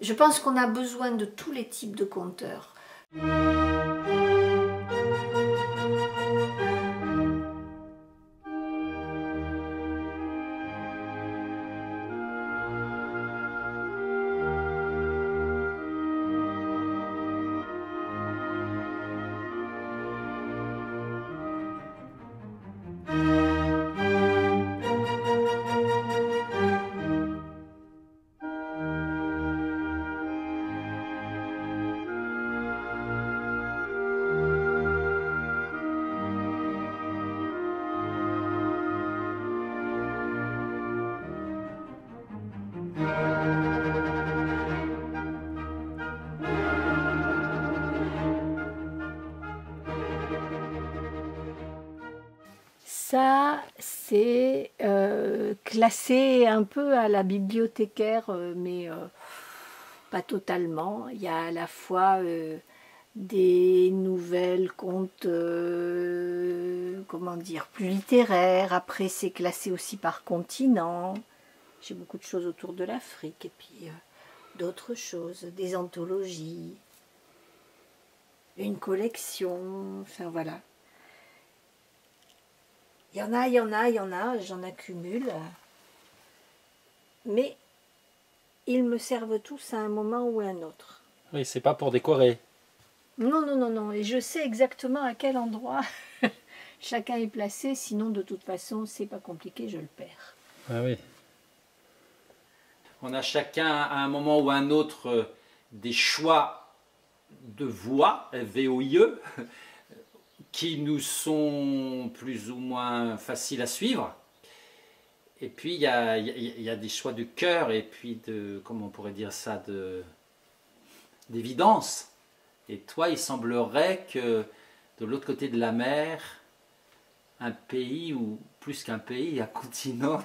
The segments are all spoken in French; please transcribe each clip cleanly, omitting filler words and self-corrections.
Je pense qu'on a besoin de tous les types de conteurs. Ça, c'est classé un peu à la bibliothécaire, mais pas totalement. Il y a à la fois des nouvelles, contes, comment dire, plus littéraires. Après, c'est classé aussi par continent. J'ai beaucoup de choses autour de l'Afrique et puis d'autres choses, des anthologies, une collection, enfin voilà. Il y en a, il y en a, il y en a, j'en accumule. Mais ils me servent tous à un moment ou à un autre. Oui, c'est pas pour décorer. Non, non, non, non. Et je sais exactement à quel endroit chacun est placé. Sinon, de toute façon, c'est pas compliqué, je le perds. Ah oui. On a chacun à un moment ou à un autre des choix de voix, VOIE, qui nous sont plus ou moins faciles à suivre. Et puis il y a des choix de cœur et puis de, comment on pourrait dire ça, d'évidence. Et toi, il semblerait que de l'autre côté de la mer, un pays, ou plus qu'un pays, un continent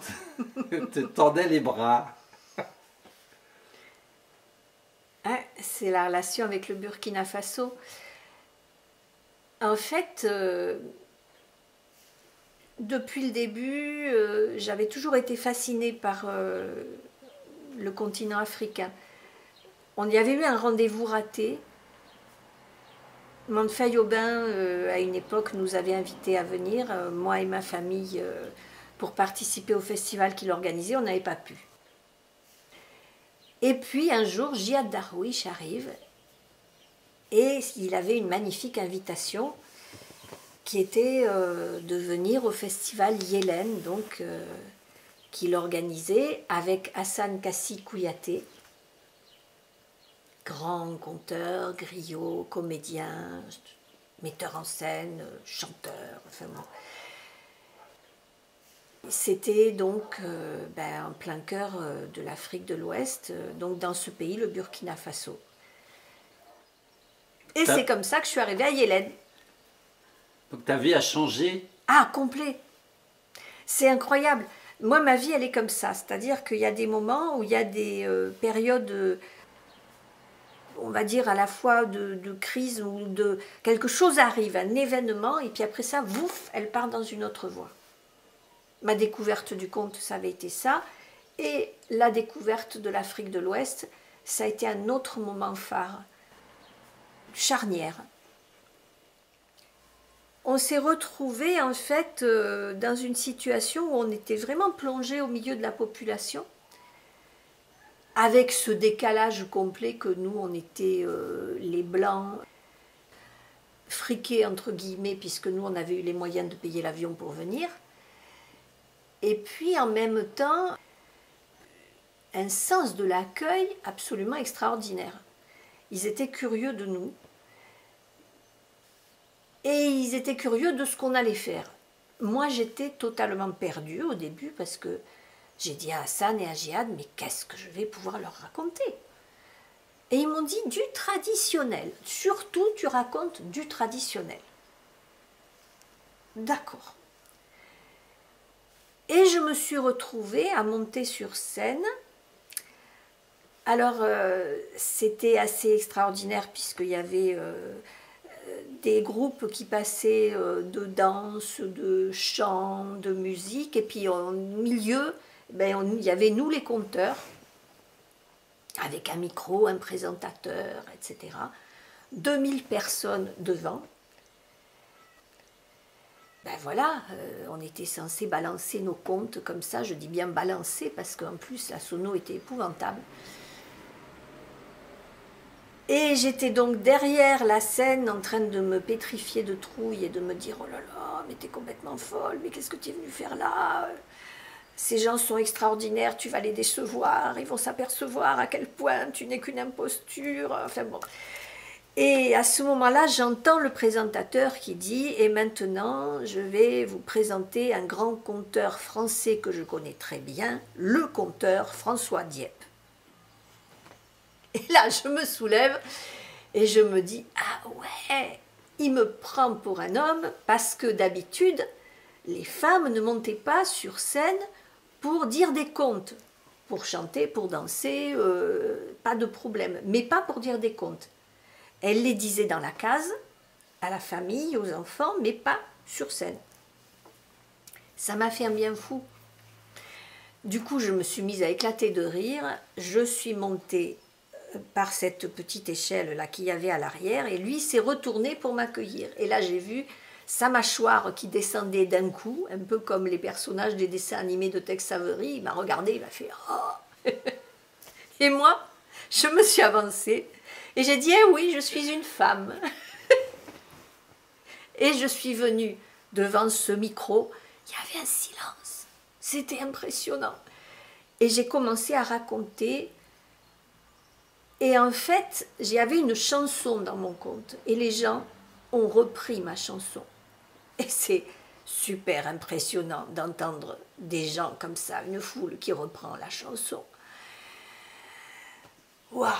te tendait les bras. Hein, c'est la relation avec le Burkina Faso. En fait, depuis le début, j'avais toujours été fascinée par le continent africain. On y avait eu un rendez-vous raté. Manfay Aubin, à une époque, nous avait invités à venir, moi et ma famille, pour participer au festival qu'il organisait. On n'avait pas pu. Et puis un jour, Djihad Darwish arrive et il avait une magnifique invitation qui était de venir au festival Yélène, donc qu'il organisait avec Hassan Kassi Kouyaté, grand conteur, griot, comédien, metteur en scène, chanteur, enfin bon. C'était donc en plein cœur de l'Afrique de l'Ouest, donc dans ce pays, le Burkina Faso. Et c'est comme ça que je suis arrivée à Yélène. Donc ta vie a changé? Ah, complet. C'est incroyable. Moi, ma vie, elle est comme ça. C'est-à-dire qu'il y a des moments où il y a des périodes, on va dire à la fois de crise ou de quelque chose arrive, un événement, et puis après ça, vouf, elle part dans une autre voie. Ma découverte du conte, ça avait été ça. Et la découverte de l'Afrique de l'Ouest, ça a été un autre moment phare, charnière. On s'est retrouvés en fait dans une situation où on était vraiment plongé au milieu de la population, avec ce décalage complet que nous, on était les Blancs, friqués entre guillemets, puisque nous, on avait eu les moyens de payer l'avion pour venir. Et puis en même temps, un sens de l'accueil absolument extraordinaire. Ils étaient curieux de nous. Et ils étaient curieux de ce qu'on allait faire. Moi, j'étais totalement perdue au début parce que j'ai dit à Hassan et à Djihad, mais qu'est-ce que je vais pouvoir leur raconter? Et ils m'ont dit du traditionnel. Surtout, tu racontes du traditionnel. D'accord. Et je me suis retrouvée à monter sur scène. Alors, c'était assez extraordinaire puisqu'il y avait des groupes qui passaient de danse, de chant, de musique. Et puis, au milieu, il y avait nous, les conteurs, avec un micro, un présentateur, etc. 2000 personnes devant. Ben voilà, on était censé balancer nos contes comme ça, je dis bien balancer parce qu'en plus la sono était épouvantable. Et j'étais donc derrière la scène en train de me pétrifier de trouille et de me dire « Oh là là, mais t'es complètement folle, mais qu'est-ce que tu es venue faire là ? Ces gens sont extraordinaires, tu vas les décevoir, ils vont s'apercevoir à quel point tu n'es qu'une imposture. » Enfin bon. Et à ce moment-là, j'entends le présentateur qui dit « Et maintenant, je vais vous présenter un grand conteur français que je connais très bien, le conteur François Dieppe. » Et là, je me soulève et je me dis « Ah ouais, il me prend pour un homme parce que d'habitude, les femmes ne montaient pas sur scène pour dire des contes, pour chanter, pour danser, pas de problème, mais pas pour dire des contes. Elles les disaient dans la case, à la famille, aux enfants, mais pas sur scène. » Ça m'a fait un bien fou. Du coup, je me suis mise à éclater de rire. Je suis montée par cette petite échelle là qu'il y avait à l'arrière et lui s'est retourné pour m'accueillir. Et là, j'ai vu sa mâchoire qui descendait d'un coup, un peu comme les personnages des dessins animés de Tex Avery. Il m'a regardé, il m'a fait « Oh !» Et moi, je me suis avancée et j'ai dit « Eh oui, je suis une femme !» Et je suis venue devant ce micro. Il y avait un silence. C'était impressionnant. Et j'ai commencé à raconter. Et en fait, j'avais une chanson dans mon conte. Et les gens ont repris ma chanson. Et c'est super impressionnant d'entendre des gens comme ça, une foule qui reprend la chanson. Waouh!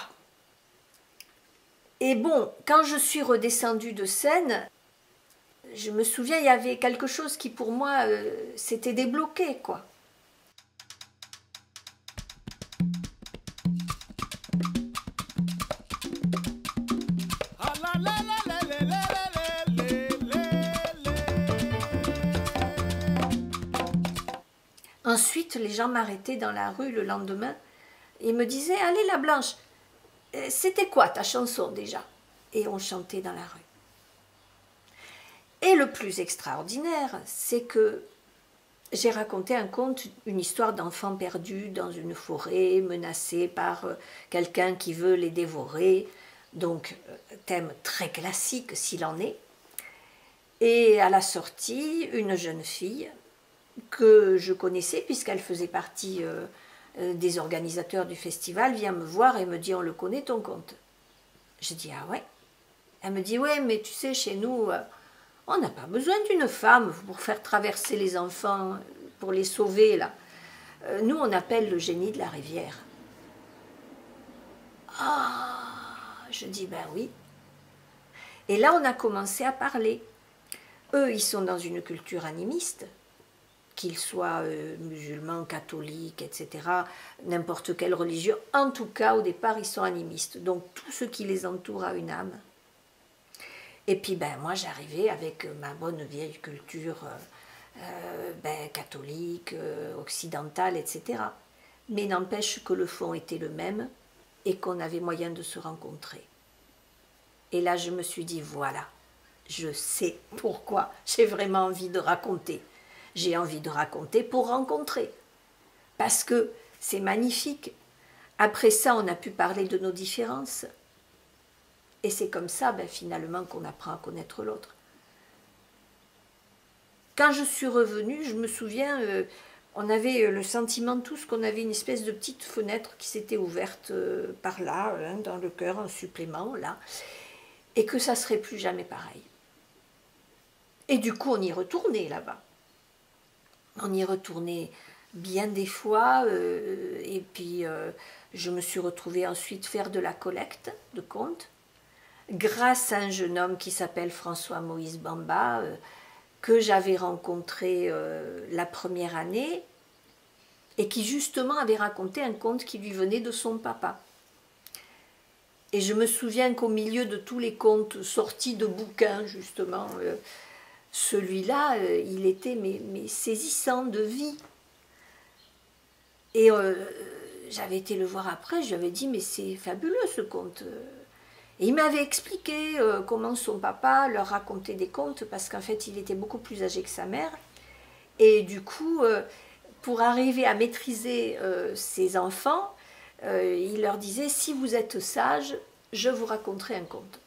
Et bon, quand je suis redescendue de scène, je me souviens, il y avait quelque chose qui pour moi s'était débloqué, quoi. Ensuite, les gens m'arrêtaient dans la rue le lendemain et me disaient « Allez, la Blanche, c'était quoi ta chanson déjà ?» Et on chantait dans la rue. Et le plus extraordinaire, c'est que j'ai raconté un conte, une histoire d'enfants perdus dans une forêt, menacés par quelqu'un qui veut les dévorer. Donc, thème très classique s'il en est. Et à la sortie, une jeune fille que je connaissais puisqu'elle faisait partie des organisateurs du festival vient me voir et me dit « On le connaît ton conte ?» Je dis « Ah ouais ?» Elle me dit « Ouais, mais tu sais, chez nous, on n'a pas besoin d'une femme pour faire traverser les enfants, pour les sauver, là. Nous, on appelle le génie de la rivière. » Ah, je dis « Ben oui. » Et là, on a commencé à parler. Eux, ils sont dans une culture animiste, qu'ils soient musulmans, catholiques, etc., n'importe quelle religion. En tout cas, au départ, ils sont animistes. Donc, tout ce qui les entoure a une âme. Et puis, ben, moi, j'arrivais avec ma bonne vieille culture catholique, occidentale, etc. Mais n'empêche que le fond était le même et qu'on avait moyen de se rencontrer. Et là, je me suis dit, voilà, je sais pourquoi j'ai vraiment envie de raconter. J'ai envie de raconter pour rencontrer. Parce que c'est magnifique. Après ça, on a pu parler de nos différences. Et c'est comme ça, ben, finalement, qu'on apprend à connaître l'autre. Quand je suis revenue, je me souviens, on avait le sentiment tous qu'on avait une espèce de petite fenêtre qui s'était ouverte par là, hein, dans le cœur, un supplément, là, et que ça ne serait plus jamais pareil. Et du coup, on y retournait là-bas. On y retournait bien des fois, et puis je me suis retrouvée ensuite faire de la collecte de contes, grâce à un jeune homme qui s'appelle François-Moïse Bamba, que j'avais rencontré la première année, et qui justement avait raconté un conte qui lui venait de son papa. Et je me souviens qu'au milieu de tous les contes sortis de bouquins, justement, celui-là, il était mais saisissant de vie. Et j'avais été le voir après, je lui avais dit, mais c'est fabuleux ce conte. Et il m'avait expliqué comment son papa leur racontait des contes, parce qu'en fait, il était beaucoup plus âgé que sa mère. Et du coup, pour arriver à maîtriser ses enfants, il leur disait, si vous êtes sages, je vous raconterai un conte.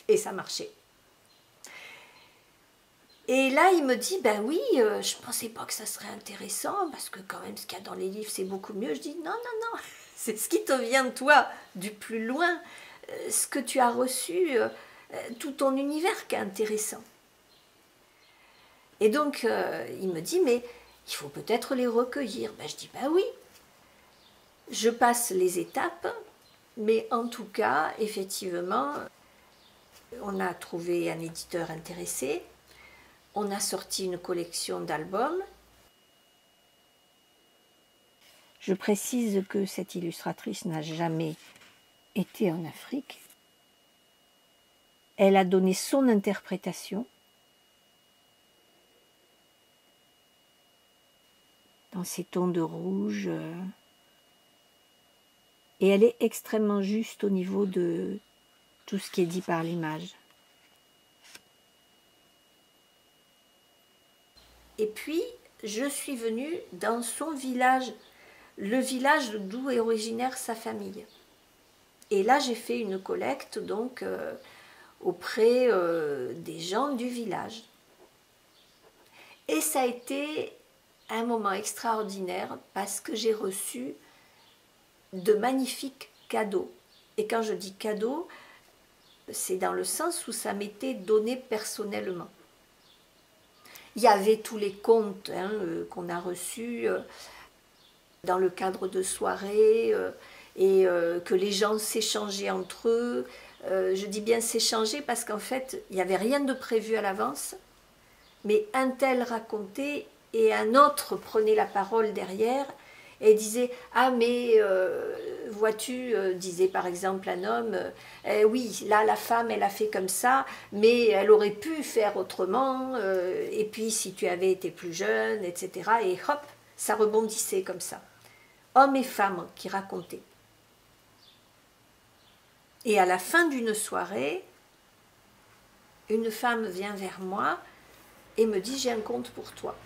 Et ça marchait. Et là, il me dit, ben oui, je ne pensais pas que ça serait intéressant, parce que quand même, ce qu'il y a dans les livres, c'est beaucoup mieux. Je dis, non, non, non, c'est ce qui te vient de toi, du plus loin, ce que tu as reçu, tout ton univers qui est intéressant. Et donc, il me dit, mais il faut peut-être les recueillir. Ben, je dis, ben oui, je passe les étapes, mais en tout cas, effectivement, on a trouvé un éditeur intéressé. On a sorti une collection d'albums. Je précise que cette illustratrice n'a jamais été en Afrique. Elle a donné son interprétation dans ces tons de rouge. Et elle est extrêmement juste au niveau de tout ce qui est dit par l'image. Et puis, je suis venue dans son village, le village d'où est originaire sa famille. Et là, j'ai fait une collecte donc auprès des gens du village. Et ça a été un moment extraordinaire parce que j'ai reçu de magnifiques cadeaux. Et quand je dis cadeaux, c'est dans le sens où ça m'était donné personnellement. Il y avait tous les contes qu'on a reçus dans le cadre de soirées et que les gens s'échangeaient entre eux. Je dis bien s'échanger parce qu'en fait, il n'y avait rien de prévu à l'avance, mais un tel racontait et un autre prenait la parole derrière et disait « Ah mais vois-tu, disait par exemple un homme, oui, là la femme elle a fait comme ça, mais elle aurait pu faire autrement, et puis si tu avais été plus jeune, etc. » Et hop, ça rebondissait comme ça. Hommes et femmes qui racontaient. Et à la fin d'une soirée, une femme vient vers moi et me dit « J'ai un conte pour toi ».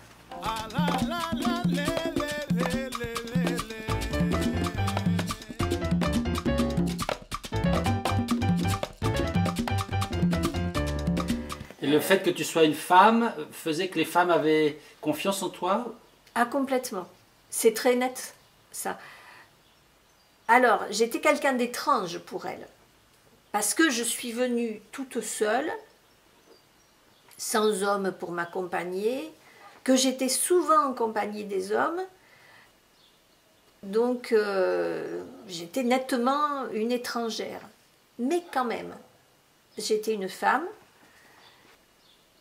Et le fait que tu sois une femme faisait que les femmes avaient confiance en toi? Ah, complètement. C'est très net, ça. Alors, j'étais quelqu'un d'étrange pour elle. Parce que je suis venue toute seule, sans homme pour m'accompagner, que j'étais souvent en compagnie des hommes. Donc, j'étais nettement une étrangère. Mais quand même, j'étais une femme.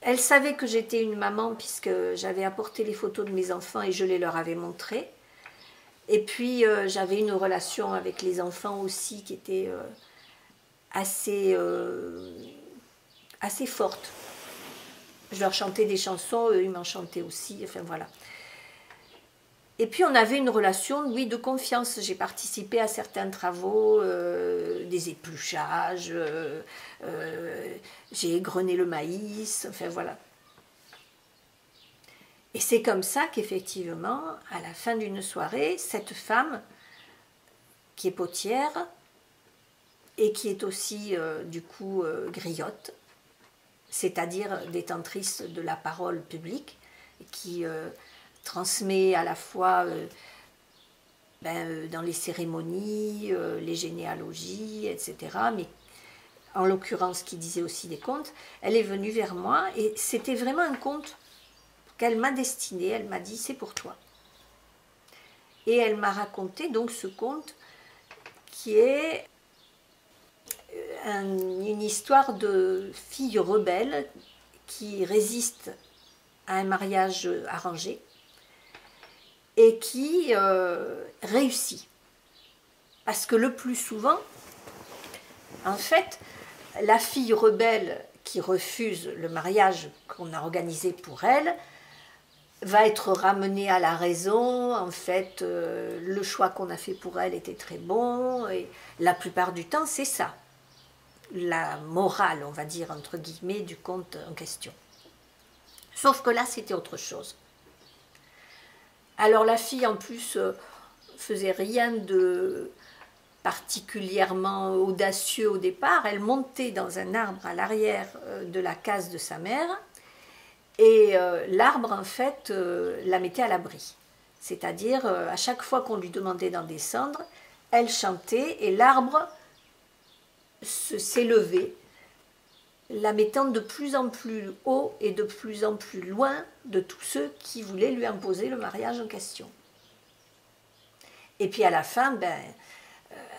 Elle savait que j'étais une maman puisque j'avais apporté les photos de mes enfants et je les leur avais montrées. Et puis j'avais une relation avec les enfants aussi qui était assez forte. Je leur chantais des chansons, eux ils m'en chantaient aussi, enfin voilà. Et puis on avait une relation, oui, de confiance. J'ai participé à certains travaux, des épluchages, j'ai égrené le maïs, enfin voilà. Et c'est comme ça qu'effectivement, à la fin d'une soirée, cette femme, qui est potière, et qui est aussi, du coup, griotte, c'est-à-dire détentrice de la parole publique, qui transmet à la fois dans les cérémonies, les généalogies, etc. Mais en l'occurrence, qui disait aussi des contes, elle est venue vers moi et c'était vraiment un conte qu'elle m'a destiné. Elle m'a dit « c'est pour toi ». Et elle m'a raconté donc ce conte qui est une histoire de fille rebelle qui résiste à un mariage arrangé et qui réussit. Parce que le plus souvent, en fait, la fille rebelle qui refuse le mariage qu'on a organisé pour elle, va être ramenée à la raison. En fait, le choix qu'on a fait pour elle était très bon. Et la plupart du temps, c'est ça. La morale, on va dire, entre guillemets, du conte en question. Sauf que là, c'était autre chose. Alors la fille, en plus, faisait rien de particulièrement audacieux au départ. Elle montait dans un arbre à l'arrière de la case de sa mère. Et l'arbre, en fait, la mettait à l'abri. C'est-à-dire, à chaque fois qu'on lui demandait d'en descendre, elle chantait et l'arbre s'élevait, la mettant de plus en plus haut et de plus en plus loin de tous ceux qui voulaient lui imposer le mariage en question. Et puis à la fin,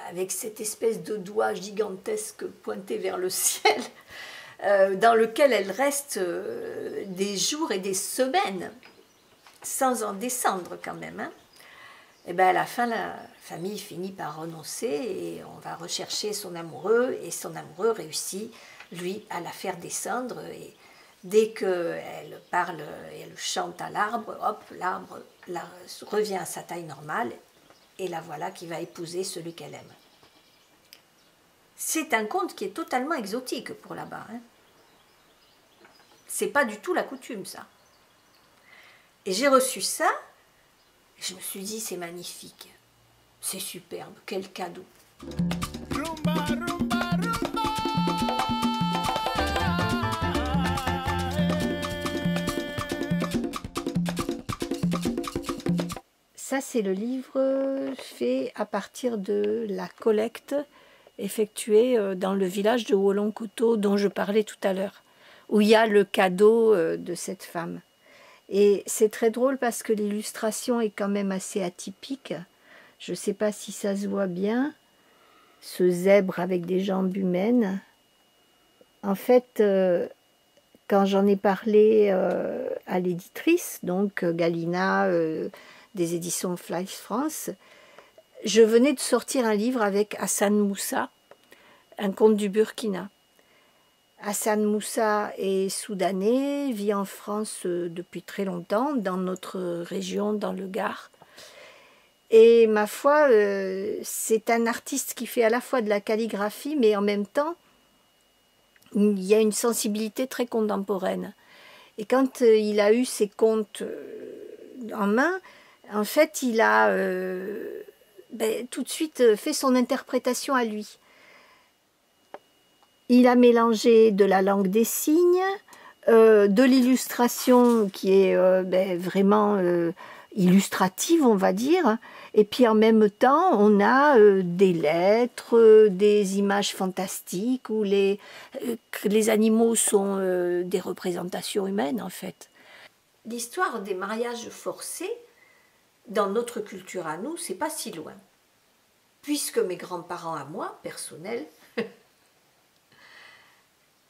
avec cette espèce de doigt gigantesque pointé vers le ciel, dans lequel elle reste des jours et des semaines, sans en descendre quand même. Hein. Et bien à la fin, la famille finit par renoncer et on va rechercher son amoureux, et son amoureux réussit, lui, à la faire descendre. Et dès qu'elle parle et elle chante à l'arbre, hop, l'arbre revient à sa taille normale, et la voilà qui va épouser celui qu'elle aime. C'est un conte qui est totalement exotique pour là-bas. Hein. C'est pas du tout la coutume, ça. Et j'ai reçu ça, et je me suis dit, c'est magnifique, c'est superbe, quel cadeau. Rumba, rumba, rumba. Ça, c'est le livre fait à partir de la collecte effectuée dans le village de Wolonkoto dont je parlais tout à l'heure, où il y a le cadeau de cette femme. Et c'est très drôle parce que l'illustration est quand même assez atypique. Je ne sais pas si ça se voit bien, ce zèbre avec des jambes humaines. En fait, quand j'en ai parlé à l'éditrice, donc Galina des éditions Flash France, je venais de sortir un livre avec Hassan Moussa, un conte du Burkina. Hassan Moussa est soudanais, vit en France depuis très longtemps, dans notre région, dans le Gard. Et ma foi, c'est un artiste qui fait à la fois de la calligraphie, mais en même temps, il y a une sensibilité très contemporaine. Et quand il a eu ses contes en main, en fait, il a tout de suite fait son interprétation à lui. Il a mélangé de la langue des signes, de l'illustration qui est vraiment illustrative, on va dire, et puis en même temps, on a des lettres, des images fantastiques où les animaux sont des représentations humaines, en fait. L'histoire des mariages forcés, dans notre culture à nous, c'est pas si loin. Puisque mes grands-parents à moi, personnels,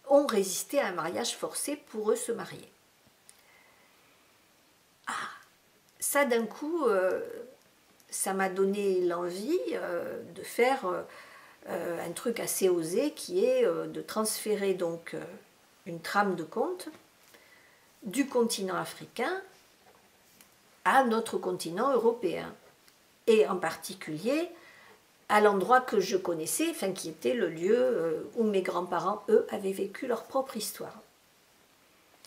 ont résisté à un mariage forcé pour eux se marier. Ah, ça d'un coup, ça m'a donné l'envie de faire un truc assez osé qui est de transférer donc une trame de conte du continent africain à notre continent européen, et en particulier à l'endroit que je connaissais, enfin qui était le lieu où mes grands-parents, eux, avaient vécu leur propre histoire.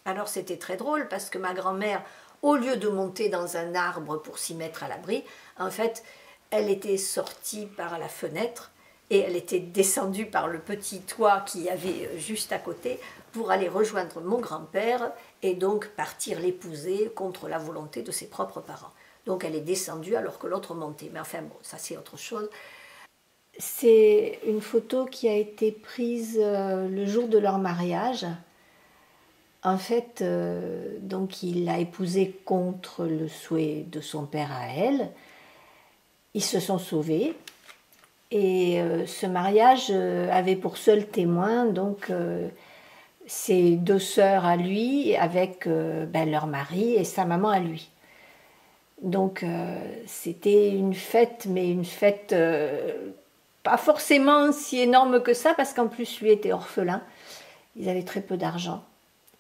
Alors c'était très drôle parce que ma grand-mère, au lieu de monter dans un arbre pour s'y mettre à l'abri, en fait, elle était sortie par la fenêtre et elle était descendue par le petit toit qu'il y avait juste à côté pour aller rejoindre mon grand-père et donc partir l'épouser contre la volonté de ses propres parents. Donc elle est descendue alors que l'autre montait. Mais enfin bon, ça c'est autre chose. C'est une photo qui a été prise le jour de leur mariage. En fait, donc il l'a épousée contre le souhait de son père à elle. Ils se sont sauvés. Et ce mariage avait pour seul témoin donc ses deux sœurs à lui avec leur mari et sa maman à lui. Donc c'était une fête, mais une fête pas forcément si énorme que ça, parce qu'en plus lui était orphelin, ils avaient très peu d'argent.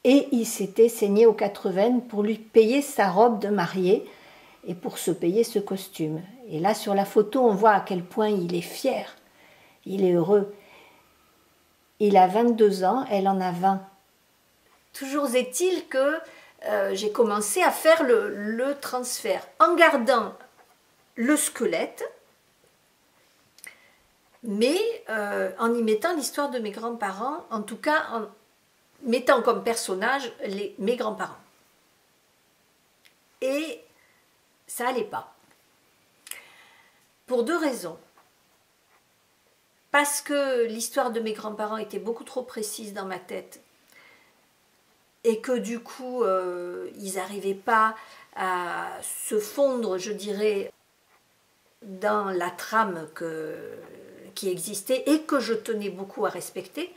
Et il s'était saigné aux 4 veines pour lui payer sa robe de mariée et pour se payer ce costume. Et là, sur la photo, on voit à quel point il est fier, il est heureux. Il a 22 ans, elle en a 20. Toujours est-il que j'ai commencé à faire le transfert en gardant le squelette, mais en y mettant l'histoire de mes grands-parents, en tout cas en mettant comme personnage mes grands-parents. Et ça n'allait pas. Pour 2 raisons. Parce que l'histoire de mes grands-parents était beaucoup trop précise dans ma tête et que du coup, ils n'arrivaient pas à se fondre, je dirais, dans la trame qui existait et que je tenais beaucoup à respecter.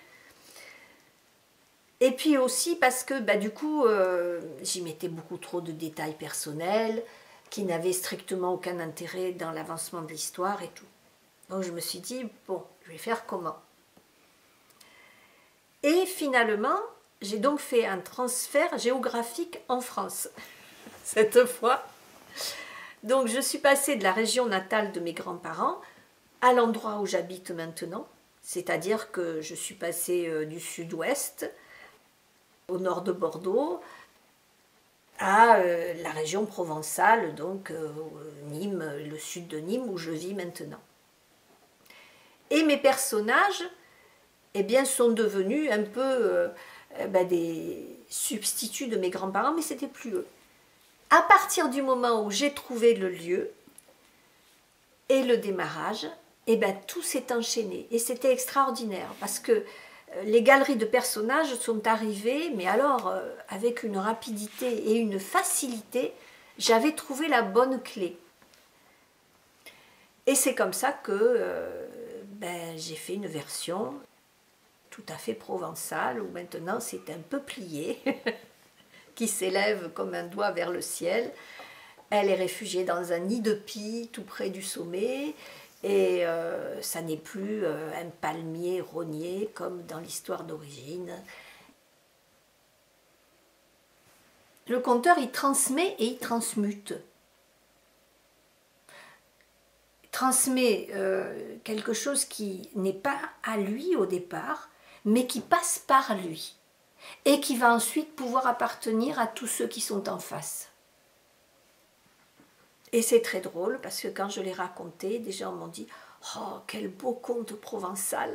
Et puis aussi parce que du coup, j'y mettais beaucoup trop de détails personnels qui n'avaient strictement aucun intérêt dans l'avancement de l'histoire et tout. Donc je me suis dit, bon, je vais faire comment? Et finalement, j'ai donc fait un transfert géographique en France, cette fois. Donc je suis passée de la région natale de mes grands-parents à l'endroit où j'habite maintenant, c'est-à-dire que je suis passée du sud-ouest, au nord de Bordeaux, à la région provençale, donc Nîmes, le sud de Nîmes, où je vis maintenant. Et mes personnages, eh bien, sont devenus un peu des substituts de mes grands-parents, mais c'était plus eux. À partir du moment où j'ai trouvé le lieu et le démarrage, eh bien, tout s'est enchaîné. Et c'était extraordinaire, parce que les galeries de personnages sont arrivées, mais alors avec une rapidité et une facilité, j'avais trouvé la bonne clé. Et c'est comme ça que j'ai fait une version tout à fait provençale, où maintenant c'est un peuplier qui s'élève comme un doigt vers le ciel. Elle est réfugiée dans un nid de pie tout près du sommet, et ça n'est plus un palmier rogné comme dans l'histoire d'origine. Le conteur, il transmet et il transmute. Il transmet quelque chose qui n'est pas à lui au départ, mais qui passe par lui, et qui va ensuite pouvoir appartenir à tous ceux qui sont en face. Et c'est très drôle, parce que quand je l'ai raconté, des gens m'ont dit « Oh, quel beau conte provençal !»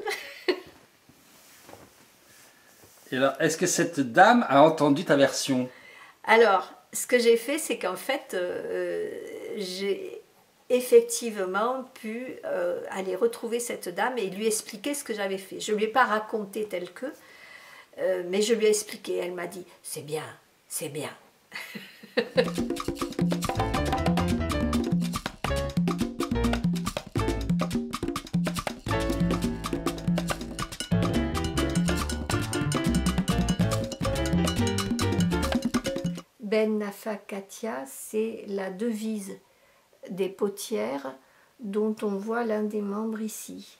Et alors, est-ce que cette dame a entendu ta version? Alors, ce que j'ai fait, c'est qu'en fait, j'ai effectivement pu aller retrouver cette dame et lui expliquer ce que j'avais fait. Je ne lui ai pas raconté tel que, mais je lui ai expliqué. Elle m'a dit « C'est bien, c'est bien ». Ben Nafakatia, c'est la devise des potières dont on voit l'un des membres ici.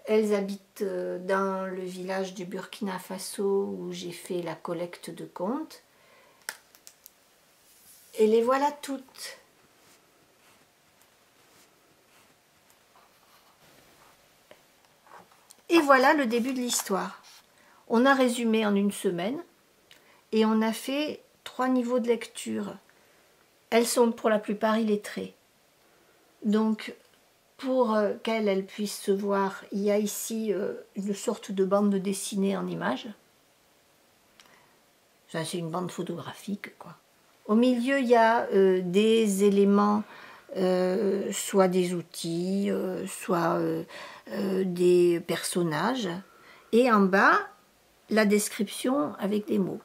Elles habitent dans le village du Burkina Faso où j'ai fait la collecte de contes. Et les voilà toutes. Et voilà le début de l'histoire. On a résumé en une semaine et on a fait 3 niveaux de lecture. Elles sont pour la plupart illettrées. Donc, pour qu'elles puissent se voir, il y a ici une sorte de bande dessinée en images. Ça, c'est une bande photographique, quoi. Au milieu, il y a des éléments, soit des outils, soit des personnages. Et en bas, la description avec des mots.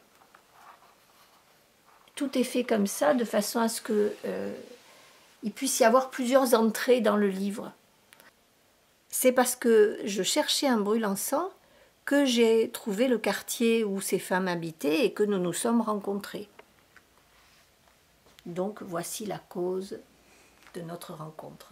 Tout est fait comme ça, de façon à ce qu'il puisse y avoir plusieurs entrées dans le livre. C'est parce que je cherchais un brûle-encens que j'ai trouvé le quartier où ces femmes habitaient et que nous nous sommes rencontrés. Donc voici la cause de notre rencontre.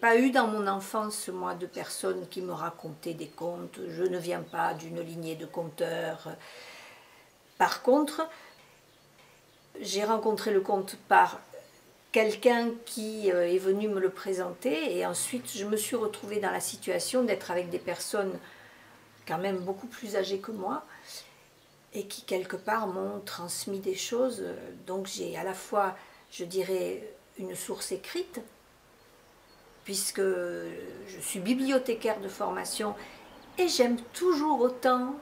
pas eu dans mon enfance, moi, de personnes qui me racontaient des contes. Je ne viens pas d'une lignée de conteurs. Par contre, j'ai rencontré le conte par quelqu'un qui est venu me le présenter, et ensuite je me suis retrouvée dans la situation d'être avec des personnes quand même beaucoup plus âgées que moi et qui quelque part m'ont transmis des choses. Donc j'ai à la fois, je dirais, une source écrite, puisque je suis bibliothécaire de formation et j'aime toujours autant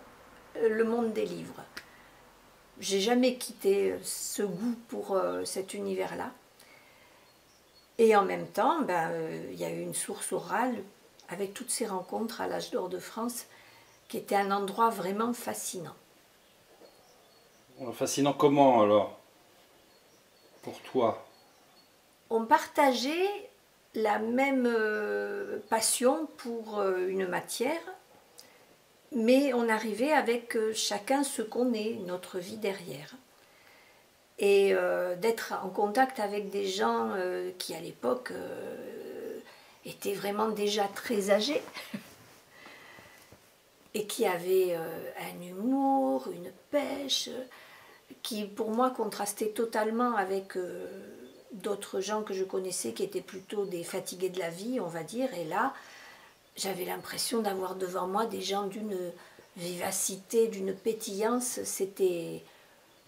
le monde des livres. J'ai jamais quitté ce goût pour cet univers-là. Et en même temps, il y a eu une source orale avec toutes ces rencontres à l'Âge d'Or de France qui était un endroit vraiment fascinant. Fascinant comment alors, pour toi? On partageait la même passion pour une matière, mais on arrivait avec chacun ce qu'on est, notre vie derrière. Et d'être en contact avec des gens qui à l'époque étaient vraiment déjà très âgés et qui avaient un humour, une pêche, qui pour moi contrastait totalement avec d'autres gens que je connaissais qui étaient plutôt des fatigués de la vie, on va dire. Et là, j'avais l'impression d'avoir devant moi des gens d'une vivacité, d'une pétillance, c'était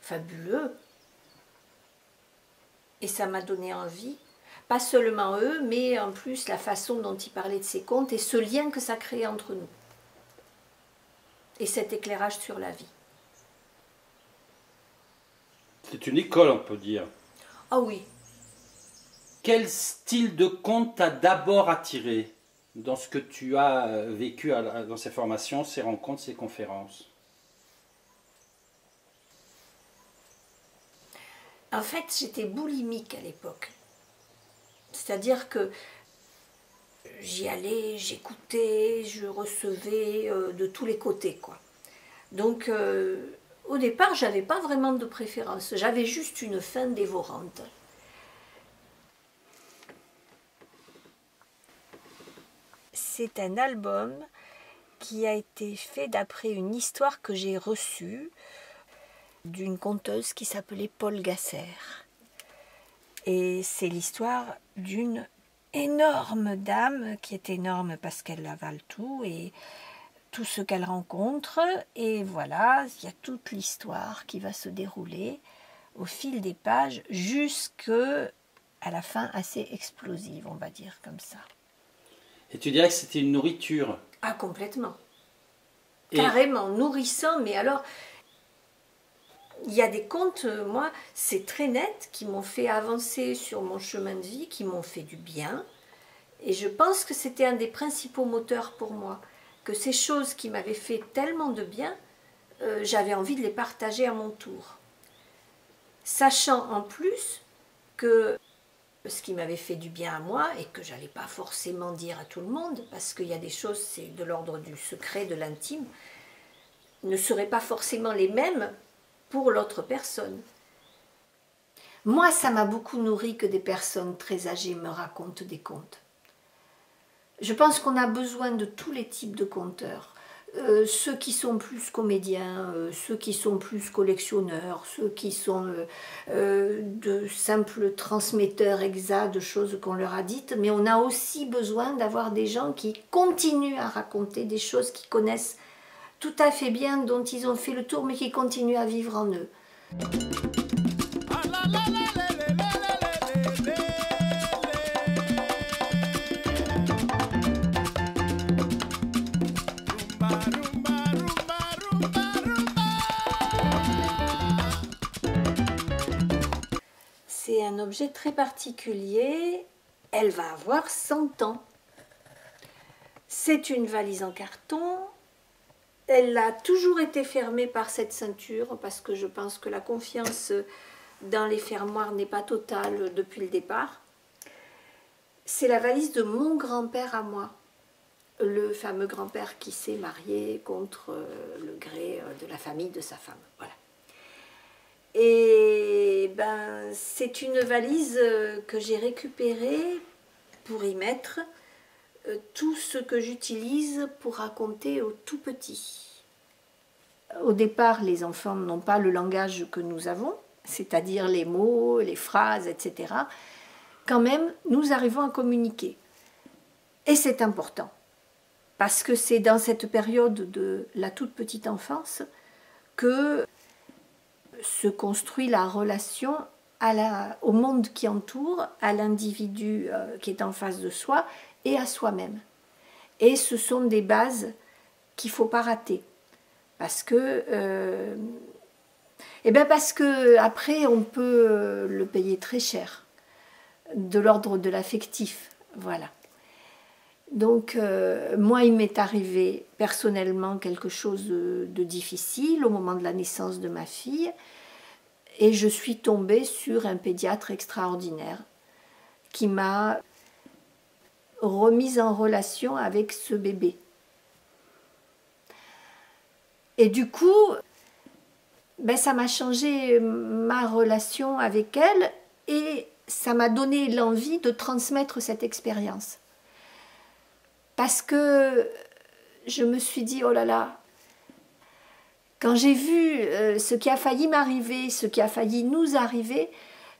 fabuleux. Et ça m'a donné envie, pas seulement eux, mais en plus la façon dont ils parlaient de ces contes et ce lien que ça créait entre nous. Et cet éclairage sur la vie. C'est une école, on peut dire. Ah oui. Quel style de conte t'a d'abord attiré dans ce que tu as vécu dans ces formations, ces rencontres, ces conférences? En fait, j'étais boulimique à l'époque. C'est-à-dire que j'y allais, j'écoutais, je recevais de tous les côtés, quoi. Donc, au départ, j'avais pas vraiment de préférence. J'avais juste une faim dévorante. C'est un album qui a été fait d'après une histoire que j'ai reçue d'une conteuse qui s'appelait Paul Gasser. Et c'est l'histoire d'une énorme dame qui est énorme parce qu'elle avale tout et tout ce qu'elle rencontre. Et voilà, il y a toute l'histoire qui va se dérouler au fil des pages jusqu'à la fin assez explosive, on va dire comme ça. Et tu dirais que c'était une nourriture? Ah, complètement. Carrément, nourrissant, mais alors... Il y a des contes, moi, c'est très net, qui m'ont fait avancer sur mon chemin de vie, qui m'ont fait du bien. Et je pense que c'était un des principaux moteurs pour moi. Que ces choses qui m'avaient fait tellement de bien, j'avais envie de les partager à mon tour. Sachant en plus que ce qui m'avait fait du bien à moi, et que j'allais pas forcément dire à tout le monde, parce qu'il y a des choses, c'est de l'ordre du secret, de l'intime, ne seraient pas forcément les mêmes pour l'autre personne. Moi, ça m'a beaucoup nourri que des personnes très âgées me racontent des contes. Je pense qu'on a besoin de tous les types de conteurs. Ceux qui sont plus comédiens, ceux qui sont plus collectionneurs, ceux qui sont de simples transmetteurs exacts de choses qu'on leur a dites, mais on a aussi besoin d'avoir des gens qui continuent à raconter des choses qu'ils connaissent tout à fait bien, dont ils ont fait le tour, mais qui continuent à vivre en eux. C'est un objet très particulier. Elle va avoir 100 ans. C'est une valise en carton. Elle a toujours été fermée par cette ceinture parce que je pense que la confiance dans les fermoirs n'est pas totale depuis le départ. C'est la valise de mon grand-père à moi, le fameux grand-père qui s'est marié contre le gré de la famille de sa femme. Voilà. Et c'est une valise que j'ai récupérée pour y mettre tout ce que j'utilise pour raconter aux tout petits. Au départ, les enfants n'ont pas le langage que nous avons, c'est-à-dire les mots, les phrases, etc. Quand même, nous arrivons à communiquer. Et c'est important, parce que c'est dans cette période de la toute petite enfance que se construit la relation au monde qui entoure, à l'individu qui est en face de soi et à soi-même. Et ce sont des bases qu'il ne faut pas rater. Parce que, parce que après on peut le payer très cher, de l'ordre de l'affectif. Voilà. Donc, moi, il m'est arrivé personnellement quelque chose de difficile au moment de la naissance de ma fille. Et je suis tombée sur un pédiatre extraordinaire qui m'a remise en relation avec ce bébé. Et du coup, ça m'a changé ma relation avec elle et ça m'a donné l'envie de transmettre cette expérience. Parce que je me suis dit, oh là là, quand j'ai vu ce qui a failli m'arriver, ce qui a failli nous arriver,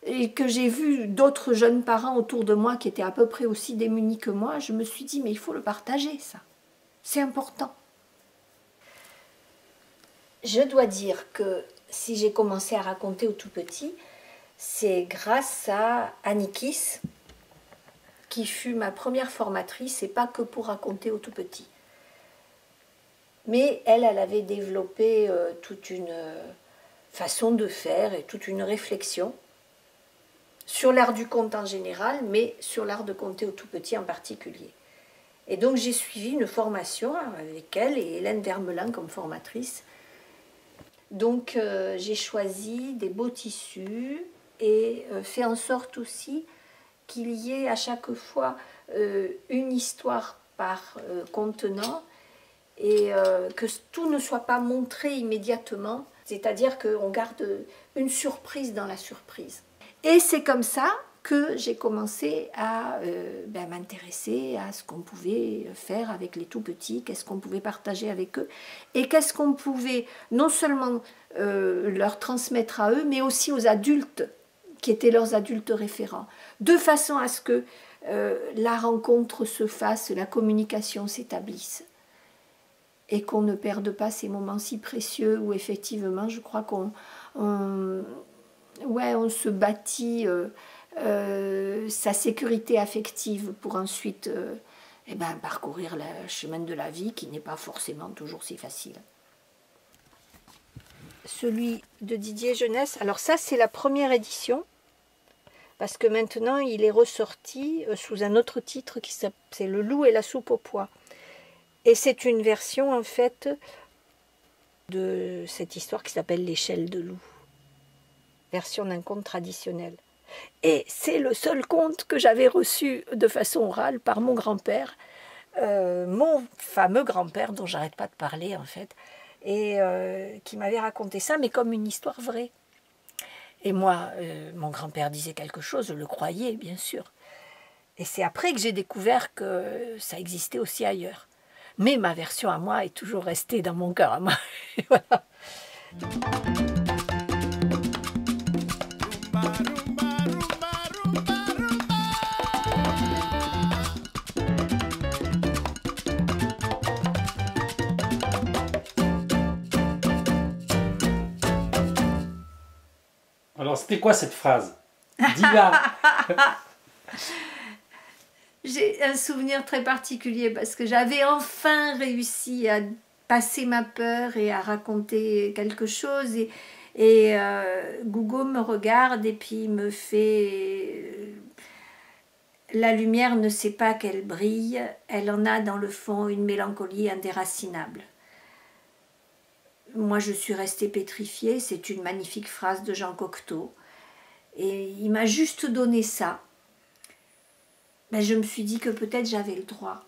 et que j'ai vu d'autres jeunes parents autour de moi qui étaient à peu près aussi démunis que moi, je me suis dit, mais il faut le partager, ça. C'est important. Je dois dire que si j'ai commencé à raconter aux tout petits, c'est grâce à Annikis, qui fut ma première formatrice, et pas que pour raconter aux tout petits. Mais elle avait développé toute une façon de faire et toute une réflexion sur l'art du conte en général, mais sur l'art de conter aux tout petits en particulier. Et donc j'ai suivi une formation avec elle et Hélène Vermelin comme formatrice. Donc j'ai choisi des beaux tissus et fait en sorte aussi qu'il y ait à chaque fois une histoire par contenant, et que tout ne soit pas montré immédiatement, c'est-à-dire qu'on garde une surprise dans la surprise. Et c'est comme ça que j'ai commencé à m'intéresser à ce qu'on pouvait faire avec les tout-petits, qu'est-ce qu'on pouvait partager avec eux, et qu'est-ce qu'on pouvait non seulement leur transmettre à eux, mais aussi aux adultes, qui étaient leurs adultes référents, de façon à ce que la rencontre se fasse, la communication s'établisse. Et qu'on ne perde pas ces moments si précieux où effectivement je crois qu'on se bâtit sa sécurité affective pour ensuite parcourir le chemin de la vie qui n'est pas forcément toujours si facile. Celui de Didier Jeunesse, alors ça c'est la première édition, parce que maintenant il est ressorti sous un autre titre qui s'appelle « C'est le loup et la soupe au pois ». Et c'est une version, en fait, de cette histoire qui s'appelle L'échelle de loup. Version d'un conte traditionnel. Et c'est le seul conte que j'avais reçu de façon orale par mon grand-père, mon fameux grand-père dont j'arrête pas de parler, en fait, et qui m'avait raconté ça, mais comme une histoire vraie. Et moi, mon grand-père disait quelque chose, je le croyais, bien sûr. Et c'est après que j'ai découvert que ça existait aussi ailleurs. Mais ma version à moi est toujours restée dans mon cœur à moi. Voilà. Alors, c'était quoi cette phrase? Dis-la. J'ai un souvenir très particulier parce que j'avais enfin réussi à passer ma peur et à raconter quelque chose. Et Gougo me regarde et puis me fait... La lumière ne sait pas qu'elle brille, elle en a dans le fond une mélancolie indéracinable. Moi, je suis restée pétrifiée, c'est une magnifique phrase de Jean Cocteau. Et il m'a juste donné ça. Je me suis dit que peut-être j'avais le droit.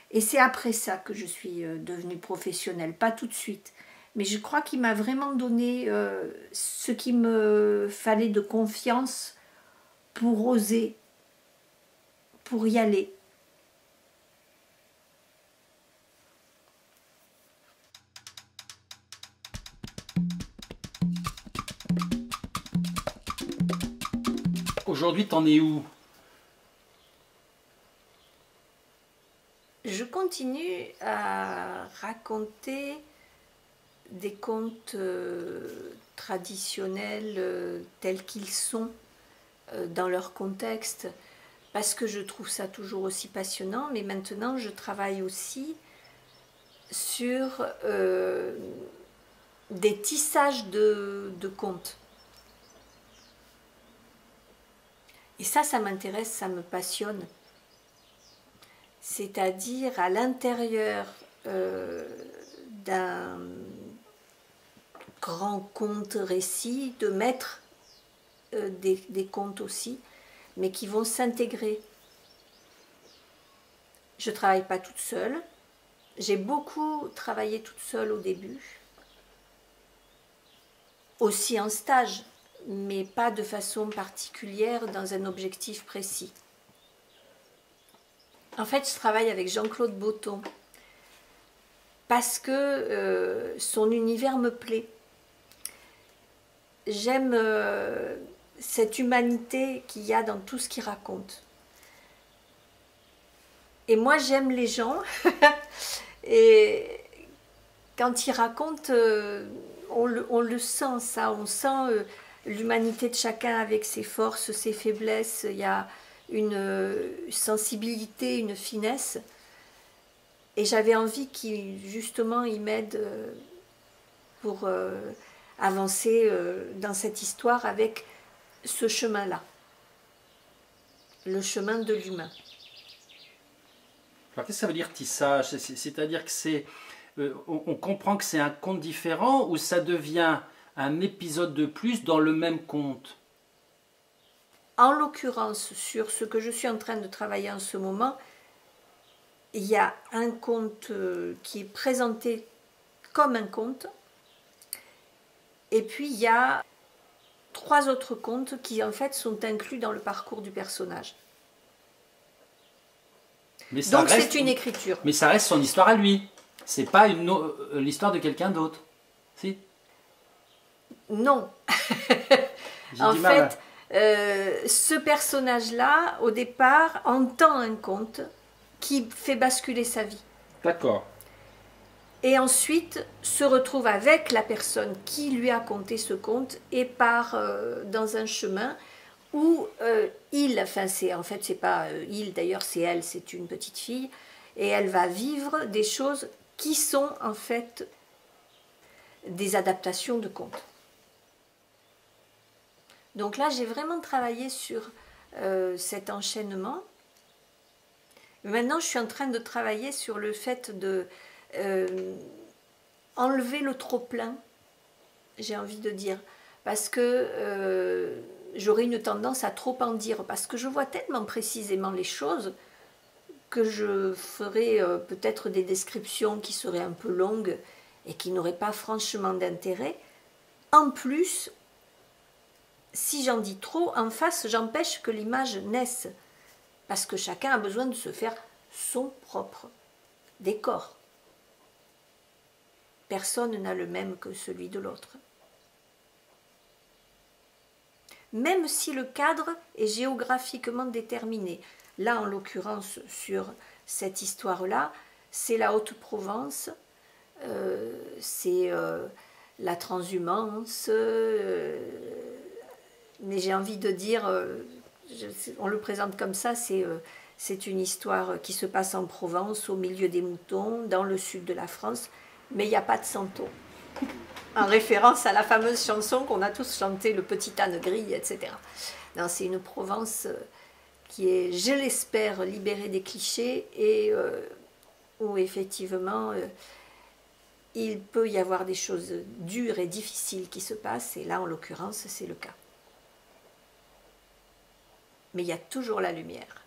Et c'est après ça que je suis devenue professionnelle, pas tout de suite. Mais je crois qu'il m'a vraiment donné ce qu'il me fallait de confiance pour oser pour y aller. Aujourd'hui, t'en es où? Je continue à raconter des contes traditionnels tels qu'ils sont dans leur contexte, parce que je trouve ça toujours aussi passionnant, mais maintenant je travaille aussi sur des tissages de contes. Et ça m'intéresse, ça me passionne. C'est-à-dire à l'intérieur d'un grand conte récit, de mettre des contes aussi, mais qui vont s'intégrer. Je ne travaille pas toute seule. J'ai beaucoup travaillé toute seule au début, aussi en stage, mais pas de façon particulière dans un objectif précis. En fait, je travaille avec Jean-Claude Botton parce que son univers me plaît. J'aime cette humanité qu'il y a dans tout ce qu'il raconte. Et moi, j'aime les gens. Et quand il raconte, on le sent, ça. On sent l'humanité de chacun avec ses forces, ses faiblesses. Il y a une sensibilité, une finesse. Et j'avais envie qu'il, justement, il m'aide pour avancer dans cette histoire avec ce chemin-là. Le chemin de l'humain. Alors, qu'est-ce que ça veut dire tissage? C'est-à-dire que c'est, on comprend que c'est un conte différent ou ça devient un épisode de plus dans le même conte? En l'occurrence, sur ce que je suis en train de travailler en ce moment, il y a un conte qui est présenté comme un conte, et puis il y a 3 autres contes qui en fait sont inclus dans le parcours du personnage. Donc c'est une écriture. Mais ça reste son histoire à lui. C'est pas l'histoire de quelqu'un d'autre. Si? Non. En fait, ce personnage-là, au départ, entend un conte qui fait basculer sa vie. D'accord. Et ensuite se retrouve avec la personne qui lui a conté ce conte et part dans un chemin où c'est pas il d'ailleurs, c'est elle, c'est une petite fille, et elle va vivre des choses qui sont en fait des adaptations de contes. Donc là, j'ai vraiment travaillé sur cet enchaînement. Maintenant, je suis en train de travailler sur le fait de enlever le trop-plein, j'ai envie de dire, parce que j'aurais une tendance à trop en dire, parce que je vois tellement précisément les choses que je ferais peut-être des descriptions qui seraient un peu longues et qui n'auraient pas franchement d'intérêt. En plus, si j'en dis trop, en face, j'empêche que l'image naisse, parce que chacun a besoin de se faire son propre décor. Personne n'a le même que celui de l'autre. Même si le cadre est géographiquement déterminé. Là, en l'occurrence, sur cette histoire-là, c'est la Haute-Provence, c'est la transhumance, mais j'ai envie de dire, on le présente comme ça, c'est une histoire qui se passe en Provence, au milieu des moutons, dans le sud de la France, mais il n'y a pas de santon. En référence à la fameuse chanson qu'on a tous chantée, le petit âne gris, etc. Non, c'est une Provence qui est, je l'espère, libérée des clichés et où effectivement il peut y avoir des choses dures et difficiles qui se passent, et là en l'occurrence c'est le cas. Mais il y a toujours la lumière.